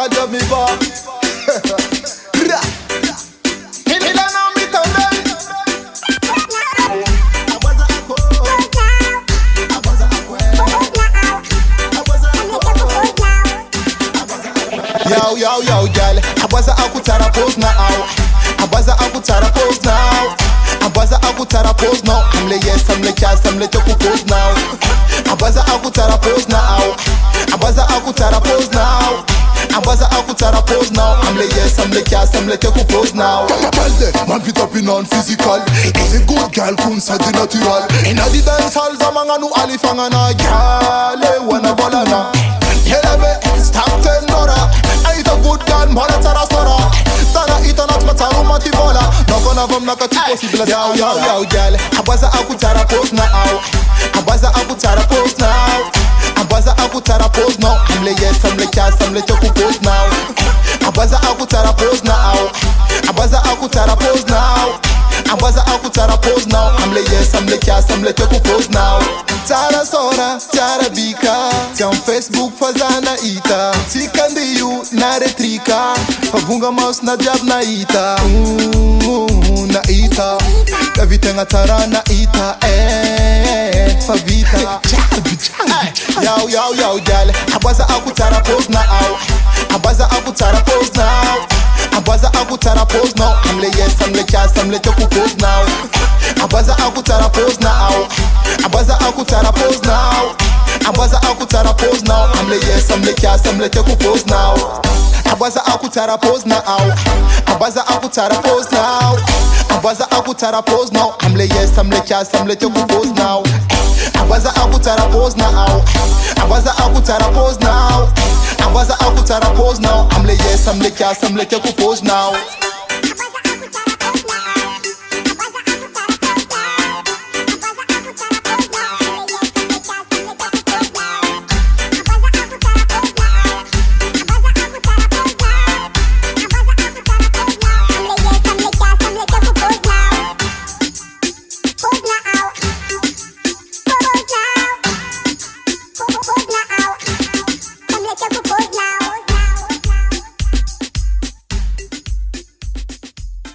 de mi va. Yo, girl, abaza akutara pose now. Abaza akutara pose now. Abaza akutara pose now. I'm le yes, I'm le yes, I'm le choku pose now. Abaza akutara pose now. Abaza akutara pose now. Abaza akutara pose now. I'm le yes, I'm le yes, I'm le choku pose now. Balde, man pit up in non-physical. Is a good girl, kunsa di natural. Inna di dance hall zamanga nu alifanga na. Girl, wana bola na. Helebe, stop tenora. Ain't a good girl, mwana tara sora. Tara ita nat mataru mati vola. Nokona vom naka tu possible. Yo, girl, abaza akutara pose now. Abaza akutara pose now. Abaza akutara pose now. I'm le yes, I'm le yes, I'm le choku pose now. Abaza akutara pose now. Abaza akutara pose now. Abaza akutara pose now. I'm le yes, I'm le yes, I'm le choku pose now. Tara sora, tara bika. Tiam Facebook fazana ita. Tikandi you na retrika. Pavunga mouse na jab na ita. Na ita. Davitenga tara na ita. Favita. Yo, girl. Abaza akutara pose now. Abaza akutara pose now. Abaza akutara pose now. I'm le yes, I'm le yes, I'm le choku pose now. Abaza akutara pose now. Abaza akutara pose now. Abaza akutara pose now. I'm le yes, I'm le yes, I'm le choku pose now. Abaza akutara pose now. Abaza akutara pose now. Abaza akutara pose now. I'm le yes, I'm le yes, I'm le choku pose now. Abaza akutara pose now. Abaza akutara pose now. Abaza akutara pose now. I'm le yes, I'm le yes, I'm le choku pose now.